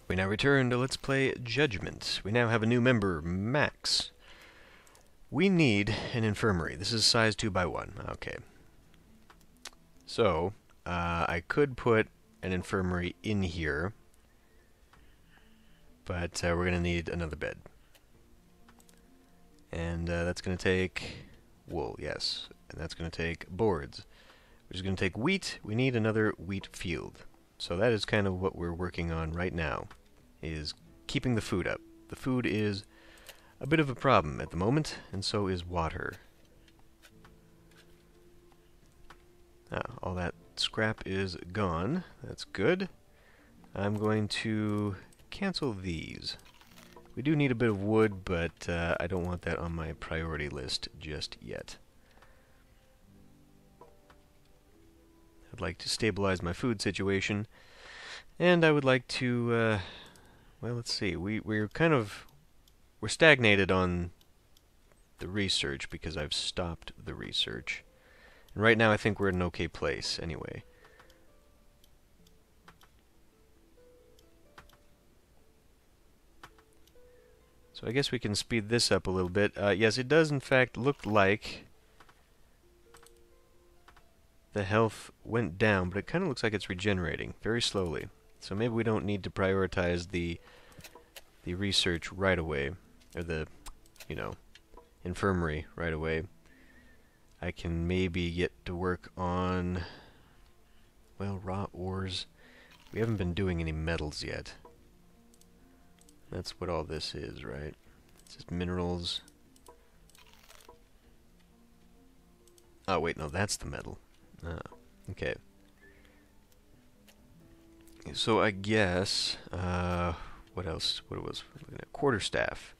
We now return to Let's Play Judgment. We now have a new member, Max. We need an infirmary. This is size 2 by 1. Okay. So, I could put an infirmary in here, but we're going to need another bed. And that's going to take wool, yes. And that's going to take boards, which is going to take wheat. We need another wheat field. So that is kind of what we're working on right now, is keeping the food up. The food is a bit of a problem at the moment, and so is water. All that scrap is gone. That's good. I'm going to cancel these. We do need a bit of wood, but I don't want that on my priority list just yet. I'd like to stabilize my food situation, and I would like to, well, let's see, we're stagnated on the research because I've stopped the research. And right now I think we're in an okay place, anyway. So I guess we can speed this up a little bit. Yes, it does in fact look like the health went down, but it kind of looks like it's regenerating very slowly. So maybe we don't need to prioritize the research right away, or the, infirmary right away. I can maybe get to work on, well, raw ores. We haven't been doing any metals yet. That's what all this is, right? It's just minerals. Oh, wait, no, that's the metal. Okay. So I guess, what else? What it was? Quarterstaff.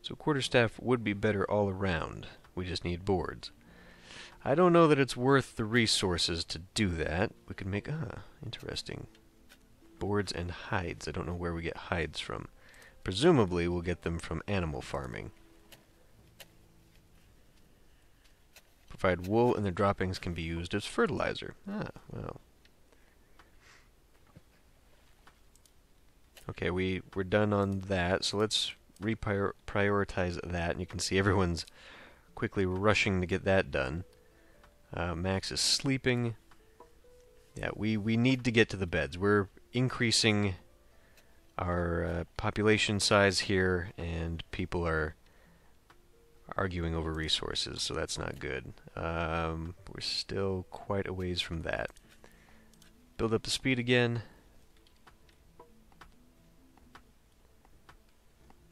So quarterstaff would be better all around. We just need boards. I don't know that it's worth the resources to do that. We could make, interesting. Boards and hides. I don't know where we get hides from. Presumably we'll get them from animal farming. Provide wool and the droppings can be used as fertilizer. Well. Okay, we're done on that, so let's reprioritize that. And you can see everyone's quickly rushing to get that done. Max is sleeping. Yeah, we need to get to the beds. We're increasing our population size here, and people are arguing over resources, so that's not good. We're still quite a ways from that. Build up the speed again.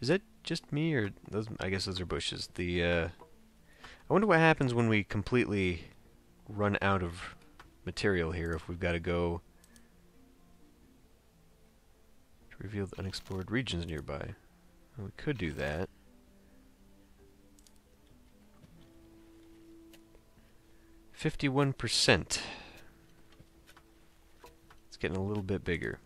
Is that just me, or those? I guess those are bushes. I wonder what happens when we completely run out of material here, if we've got to go to reveal the unexplored regions nearby. Well, we could do that. %. It's getting a little bit bigger.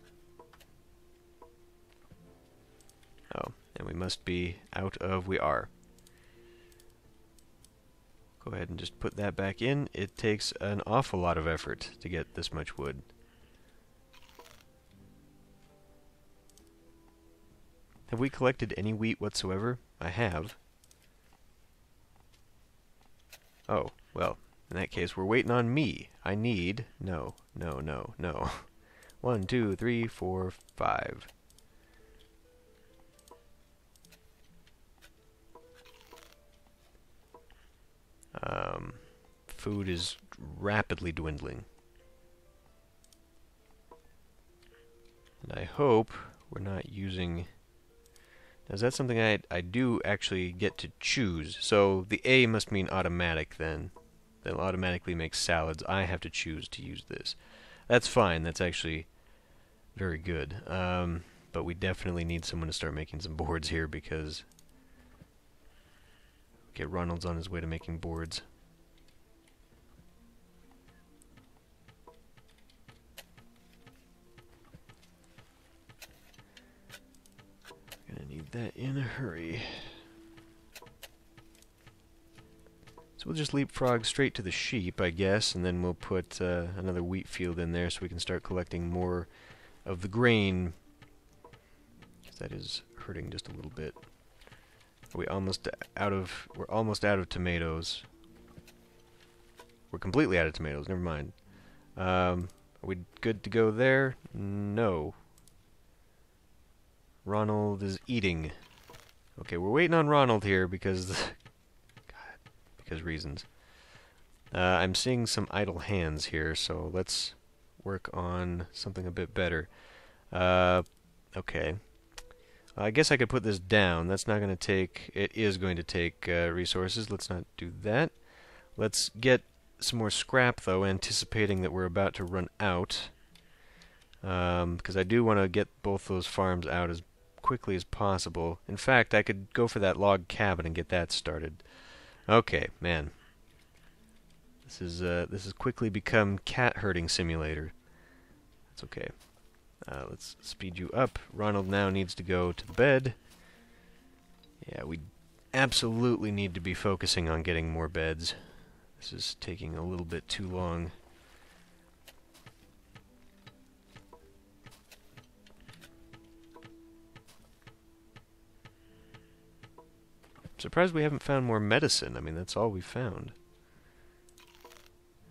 Oh, and we must be out of... We are. Go ahead and just put that back in. It takes an awful lot of effort to get this much wood. Have we collected any wheat whatsoever? I have. Oh, well, in that case, we're waiting on me. I need... No. 1, 2, 3, 4, 5. Food is rapidly dwindling. And I hope we're not using... Now, is that something I do actually get to choose? So the A must mean automatic then. They'll automatically make salads. I have to choose to use this. That's fine. That's actually very good. But we definitely need someone to start making some boards here because... Okay, Ronald's on his way to making boards. Gonna need that in a hurry. So we'll just leapfrog straight to the sheep, I guess, and then we'll put another wheat field in there so we can start collecting more of the grain. 'Cause that is hurting just a little bit. Are we almost out of... We're almost out of tomatoes. We're completely out of tomatoes, never mind. Are we good to go there? No. Ronald is eating. Okay, we're waiting on Ronald here because... God, because reasons. I'm seeing some idle hands here, so let's work on something a bit better. Okay. I guess I could put this down. That's not going to take... It is going to take resources. Let's not do that. Let's get some more scrap, though, anticipating that we're about to run out. Because I do want to get both those farms out as quickly as possible. In fact, I could go for that log cabin and get that started. Okay, man. This has quickly become cat herding simulator. That's okay. Let's speed you up. Ronald now needs to go to the bed. Yeah, we absolutely need to be focusing on getting more beds. This is taking a little bit too long. I'm surprised we haven't found more medicine. I mean, that's all we found.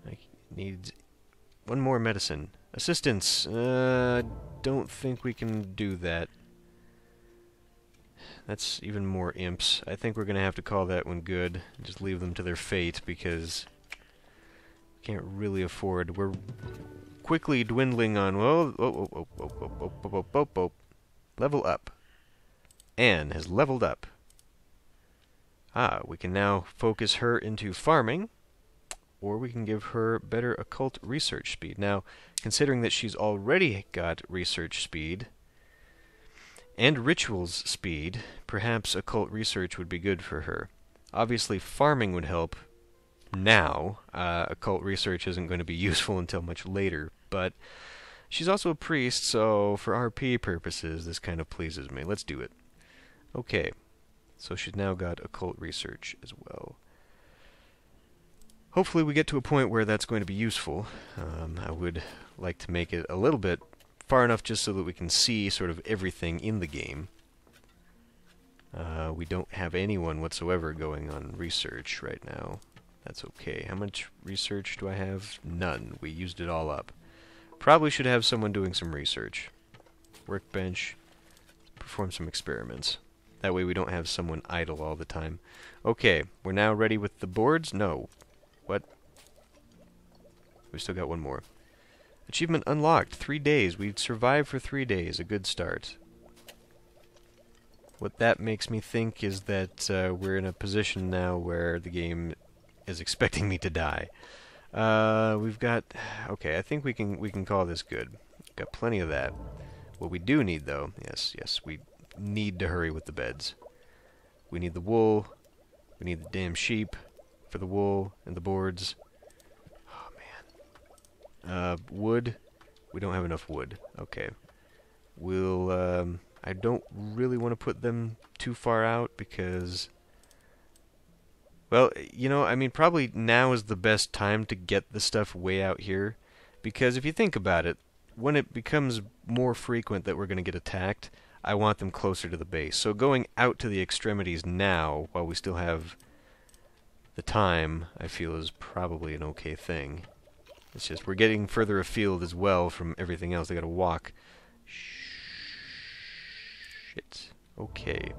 I need one more medicine. Assistance. Don't think we can do that. That's even more imps. I think we're going to have to call that one good. Just leave them to their fate, because we can't really afford. We're quickly dwindling on... Whoa, level up. Anne has leveled up. Ah, we can now focus her into farming, or we can give her better occult research speed. Now, considering that she's already got research speed and rituals speed, perhaps occult research would be good for her. Obviously, farming would help now. Occult research isn't going to be useful until much later, but she's also a priest, so for RP purposes, this kind of pleases me. Let's do it. Okay, so she's now got occult research as well. Hopefully we get to a point where that's going to be useful. I would like to make it a little bit far enough just so that we can see sort of everything in the game. We don't have anyone whatsoever going on research right now. That's okay. How much research do I have? None. We used it all up. Probably should have someone doing some research. Workbench. Perform some experiments. That way we don't have someone idle all the time. Okay, we're now ready with the boards? No. What? We still got one more. Achievement unlocked. 3 days. We've survived for 3 days. A good start. What that makes me think is that we're in a position now where the game is expecting me to die. We've got... Okay, I think we can call this good. Got plenty of that. What we do need, though... Yes, we need to hurry with the beds. We need the wool. We need the damn sheep for the wool and the boards. Oh, man. Wood. We don't have enough wood. Okay. We'll... I don't really want to put them too far out because... Well, you know, I mean, probably now is the best time to get the stuff way out here. Because if you think about it, when it becomes more frequent that we're going to get attacked, I want them closer to the base. So going out to the extremities now, while we still have the time, I feel is probably an okay thing. It's just we're getting further afield as well from everything else. They got to walk. Shit. Okay.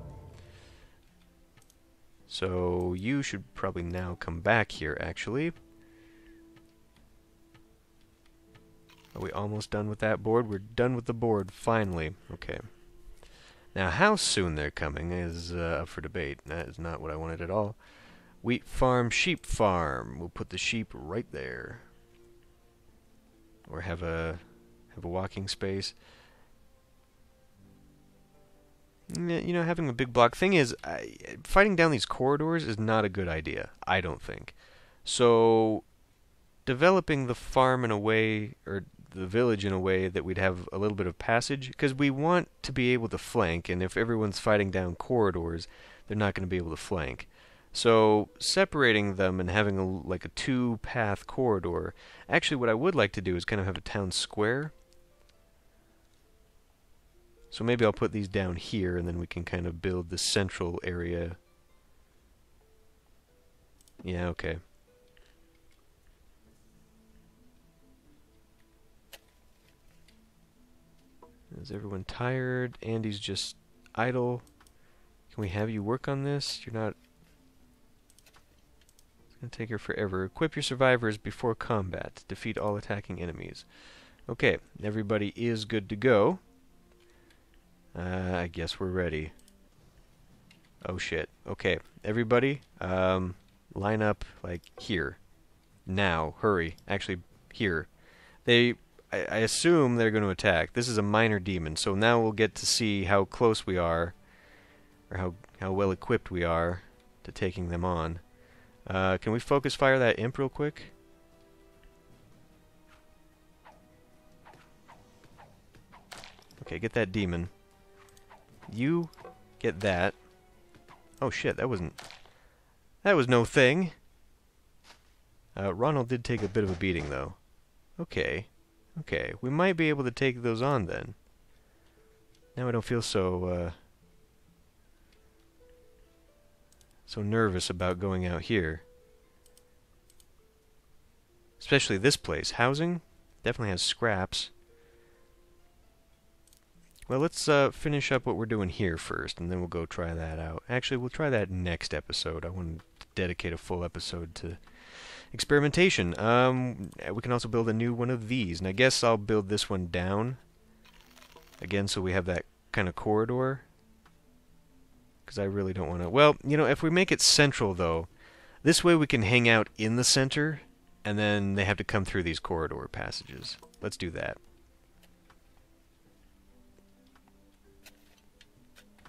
So you should probably now come back here, actually. Are we almost done with that board? We're done with the board, finally. Okay. Now, how soon they're coming is up for debate. That is not what I wanted at all. Wheat farm, sheep farm. We'll put the sheep right there. Or have a walking space. You know, having a big block. Thing is, fighting down these corridors is not a good idea, I don't think. So, developing the farm in a way, or the village in a way that we'd have a little bit of passage, because we want to be able to flank, and if everyone's fighting down corridors, they're not going to be able to flank. So separating them and having like a two-path corridor. Actually, what I would like to do is kind of have a town square. So maybe I'll put these down here, and then we can kind of build the central area. Yeah, okay. Is everyone tired? Andy's just idle. Can we have you work on this? You're not... It's going to take her forever. Equip your survivors before combat. Defeat all attacking enemies. Okay, everybody is good to go. I guess we're ready. Oh shit. Okay, everybody, line up, like, here. Now. Hurry. Actually, here. I assume they're going to attack. This is a minor demon, so now we'll get to see how close we are, or how well equipped we are to taking them on. Can we focus fire that imp real quick? Okay, get that demon. You get that. Oh shit, that was no thing. Ronald did take a bit of a beating though. Okay. Okay, we might be able to take those on then. Now I don't feel so nervous about going out here. Especially this place. Housing definitely has scraps. Well, let's finish up what we're doing here first, and then we'll go try that out. Actually, we'll try that next episode. I want to dedicate a full episode to experimentation. We can also build a new one of these, and I guess I'll build this one down again so we have that kind of corridor, because I really don't want to... Well, you know, if we make it central, though, this way we can hang out in the center, and then they have to come through these corridor passages. Let's do that.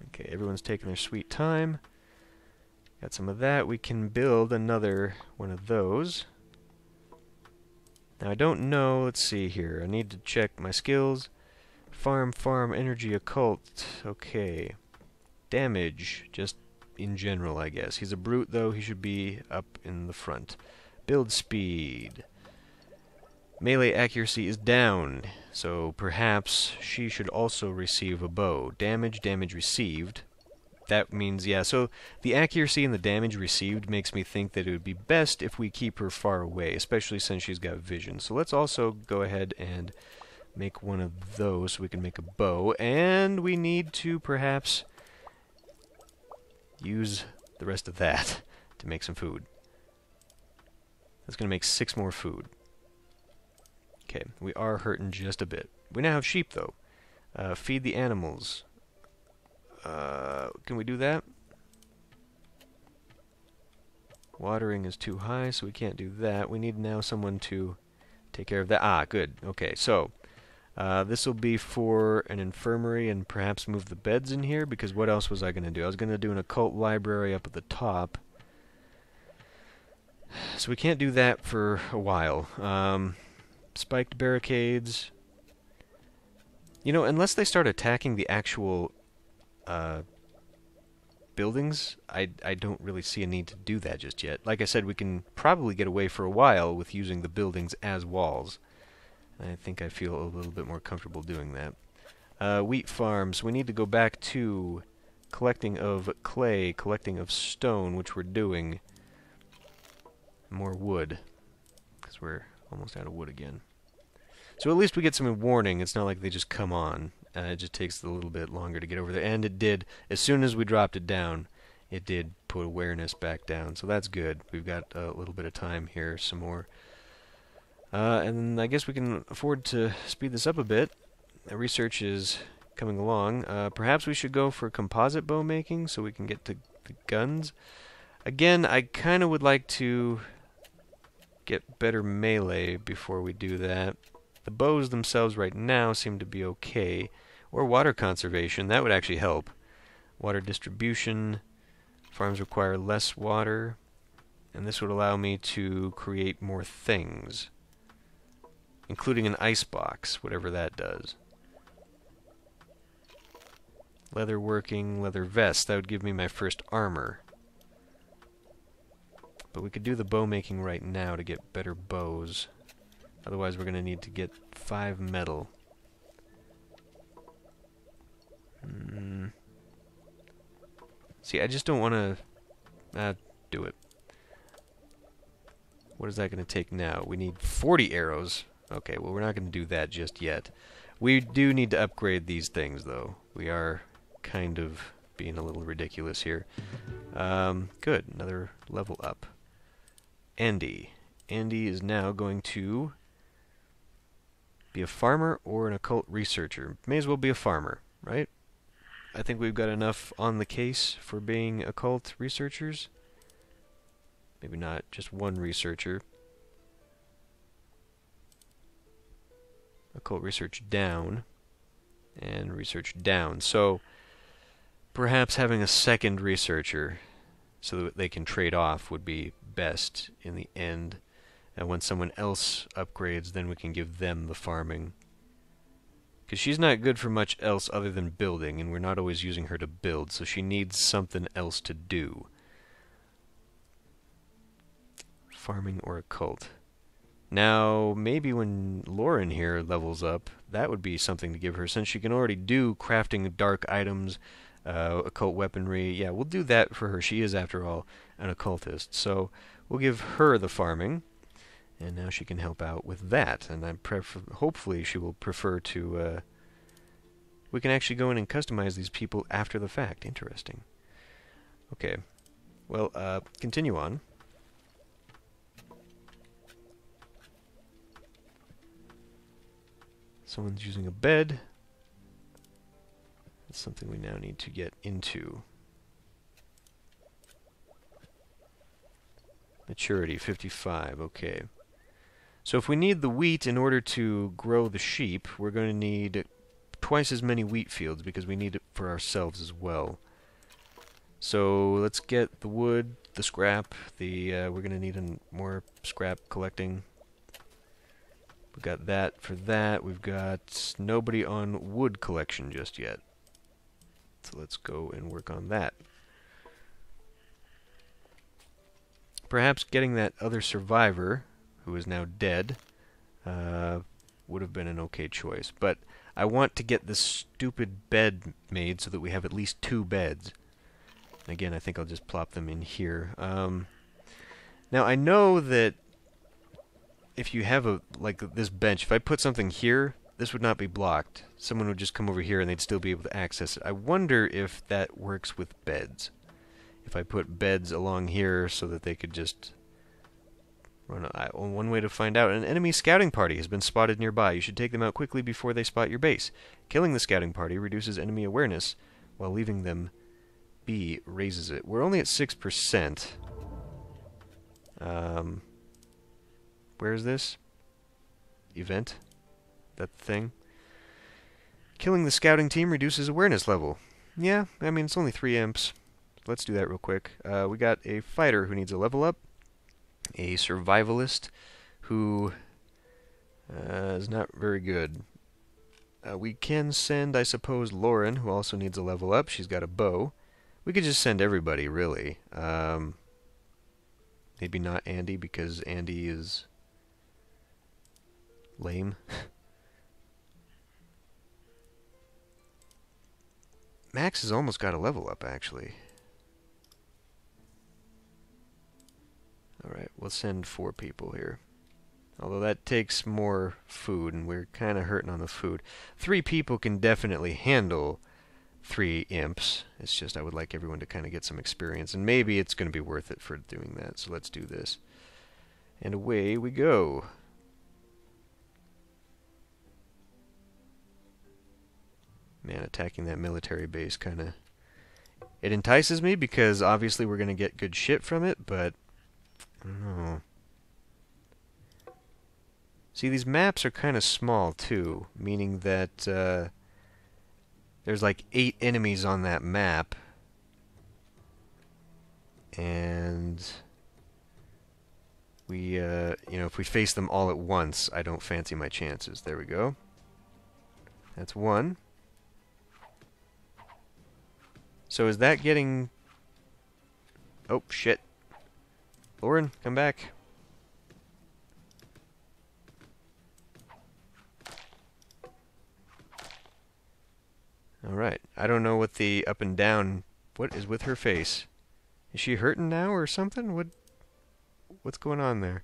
Okay, everyone's taking their sweet time. Got some of that. We can build another one of those. Now, I don't know. Let's see here. I need to check my skills. Farm, energy, occult. Okay. Damage, just in general, I guess. He's a brute, though. He should be up in the front. Build speed. Melee accuracy is down, so perhaps she should also receive a bow. Damage received. That means, yeah, so the accuracy and the damage received makes me think that it would be best if we keep her far away, especially since she's got vision. So let's also go ahead and make one of those so we can make a bow. And we need to perhaps use the rest of that to make some food. That's going to make 6 more food. Okay, we are hurting just a bit. We now have sheep, though. Feed the animals. Can we do that? Watering is too high, so we can't do that. We need now someone to take care of that. Ah, good. Okay, so this will be for an infirmary and perhaps move the beds in here, because what else was I going to do? I was going to do an occult library up at the top. So we can't do that for a while. Spiked barricades. You know, unless they start attacking the actual buildings, I don't really see a need to do that just yet. Like I said, we can probably get away for a while with using the buildings as walls. I think I feel a little bit more comfortable doing that. Wheat farms. We need to go back to collecting of clay, collecting of stone, which we're doing. More wood, because we're almost out of wood again. So at least we get some warning. It's not like they just come on. It just takes a little bit longer to get over there. And it did, as soon as we dropped it down, it did put awareness back down. So that's good. We've got a little bit of time here, some more. And I guess we can afford to speed this up a bit. Research is coming along. Perhaps we should go for composite bow making so we can get to the guns. Again, I kind of would like to get better melee before we do that. The bows themselves right now seem to be okay. Or water conservation, that would actually help. Water distribution, farms require less water, and this would allow me to create more things, including an ice box, whatever that does. Leather working, leather vest, that would give me my first armor. But we could do the bow making right now to get better bows. Otherwise we're going to need to get 5 metal. See, I just don't want to... do it. What is that going to take now? We need 40 arrows. Okay, well, we're not going to do that just yet. We do need to upgrade these things, though. We are kind of being a little ridiculous here. Good. Another level up. Andy. Andy is now going to be a farmer or an occult researcher. May as well be a farmer, right? I think we've got enough on the case for being occult researchers. Maybe not just one researcher. Occult research down. And research down. So, perhaps having a second researcher so that they can trade off would be best in the end. And when someone else upgrades, then we can give them the farming. Because she's not good for much else other than building, and we're not always using her to build, so she needs something else to do. Farming or occult. Now, maybe when Lauren here levels up, that would be something to give her, since she can already do crafting dark items, occult weaponry. Yeah, we'll do that for her. She is, after all, an occultist. So we'll give her the farming, and now she can help out with that. And hopefully she will prefer to... we can actually go in and customize these people after the fact. Interesting. Okay. Well, continue on. Someone's using a bed. That's something we now need to get into. Maturity, 55. Okay. So if we need the wheat in order to grow the sheep, we're going to need twice as many wheat fields because we need it for ourselves as well. So let's get the wood, the scrap, we're going to need more scrap collecting. We've got that for that. We've got nobody on wood collection just yet. So let's go and work on that. Perhaps getting that other survivor, who is now dead, would have been an okay choice. But I want to get this stupid bed made so that we have at least 2 beds. And again, I think I'll just plop them in here. Now, I know that if you have like this bench, if I put something here, this would not be blocked. Someone would just come over here and they'd still be able to access it. I wonder if that works with beds. If I put beds along here so that they could just run... one way to find out. An enemy scouting party has been spotted nearby. You should take them out quickly before they spot your base. Killing the scouting party reduces enemy awareness, while leaving them be raises it. We're only at 6%. Where is this? Event? That thing? Killing the scouting team reduces awareness level. Yeah, I mean, it's only 3 imps. Let's do that real quick. We got a fighter who needs a level up. A survivalist who is not very good. We can send, I suppose, Lauren, who also needs a level up. She's got a bow. We could just send everybody, really. Maybe not Andy, because Andy is lame. Max has almost got a level up, actually. Alright, we'll send 4 people here. Although that takes more food, and we're kind of hurting on the food. 3 people can definitely handle 3 imps. It's just I would like everyone to kind of get some experience, and maybe it's going to be worth it for doing that. So let's do this. And away we go. Man, attacking that military base kind of... It entices me because obviously we're going to get good shit from it, but... I don't know. See, these maps are kind of small, too, meaning that there's like 8 enemies on that map. And we, you know, if we face them all at once, I don't fancy my chances. There we go. That's 1. So is that getting... Oh, shit. Lauren, come back. Alright. I don't know what the up and down... What is with her face? Is she hurting now or something? What's going on there?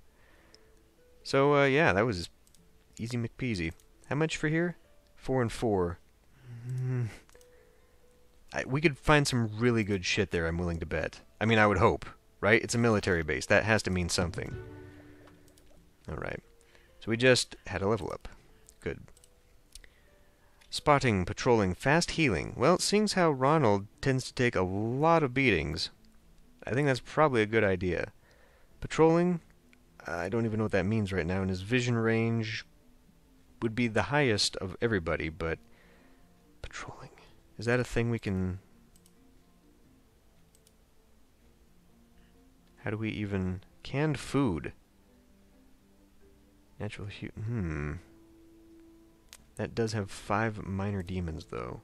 So, yeah, that was easy McPeasy. How much for here? 4 and 4. We could find some really good shit there, I'm willing to bet. I mean, I would hope, right? It's a military base. That has to mean something. Alright. So we just had a level up. Good. Spotting, patrolling, fast healing. Well, seeing as how Ronald tends to take a lot of beatings, I think that's probably a good idea. Patrolling, I don't even know what that means right now, and his vision range would be the highest of everybody, but patrolling. Is that a thing we can... How do we even... Canned food. Natural That does have 5 minor demons, though.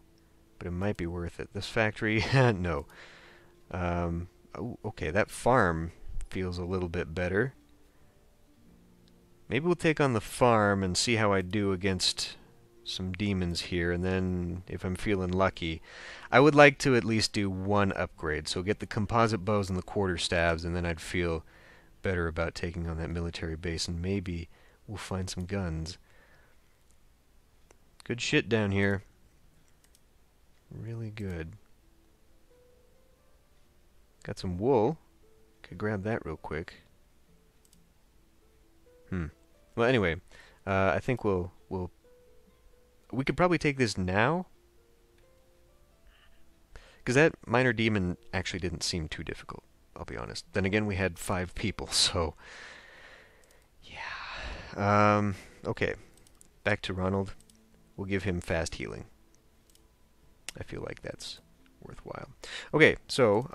But it might be worth it. This factory... no. Oh, okay, that farm feels a little bit better. Maybe we'll take on the farm and see how I do against some demons here, and then, if I'm feeling lucky, I would like to at least do one upgrade. So get the composite bows and the quarterstaves, and then I'd feel better about taking on that military base, and maybe we'll find some guns. Good shit down here. Really good. Got some wool. Could grab that real quick. Well, anyway, I think we could probably take this now, because that minor demon actually didn't seem too difficult, I'll be honest. Then again, we had 5 people, so yeah. Okay, back to Ronald. We'll give him fast healing. I feel like that's worthwhile. Okay, so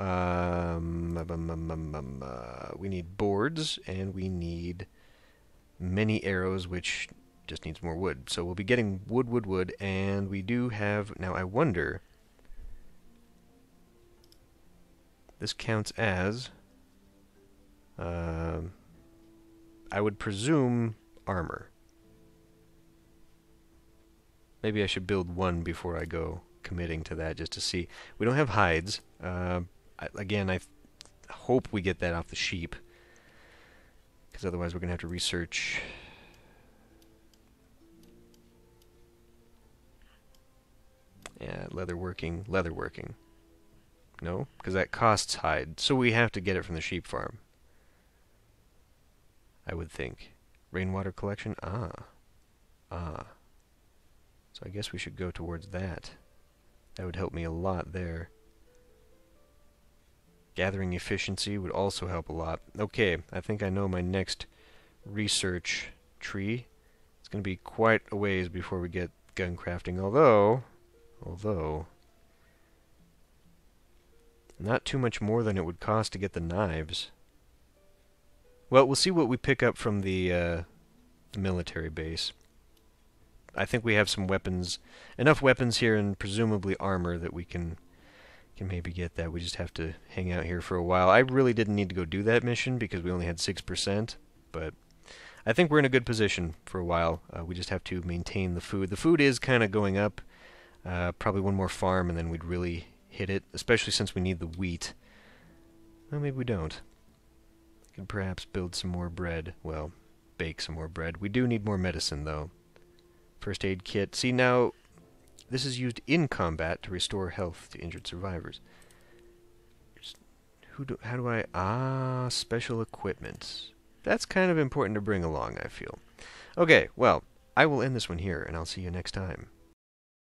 we need boards, and we need many arrows, which just needs more wood. So we'll be getting wood, and we do have... Now, I wonder... This counts as... I would presume armor. Maybe I should build one before I go committing to that, just to see. We don't have hides. Again, I hope we get that off the sheep, because otherwise we're going to have to research. Yeah, leatherworking. No, because that costs hide, so we have to get it from the sheep farm, I would think. Rainwater collection? Ah. So I guess we should go towards that. That would help me a lot there. Gathering efficiency would also help a lot. Okay, I think I know my next research tree. It's going to be quite a ways before we get gun crafting, although not too much more than it would cost to get the knives. Well, we'll see what we pick up from the military base. I think we have some weapons, enough weapons here, and presumably armor that we can maybe get that. We just have to hang out here for a while. I really didn't need to go do that mission because we only had 6%, but I think we're in a good position for a while. We just have to maintain the food. The food is kind of going up. Probably one more farm and then we'd really hit it, especially since we need the wheat. Well, maybe we don't. We could perhaps build some more bread. Well, bake some more bread. We do need more medicine, though. First aid kit. See, now, this is used in combat to restore health to injured survivors. How do I... special equipment. That's kind of important to bring along, I feel. Okay, well, I will end this one here, and I'll see you next time.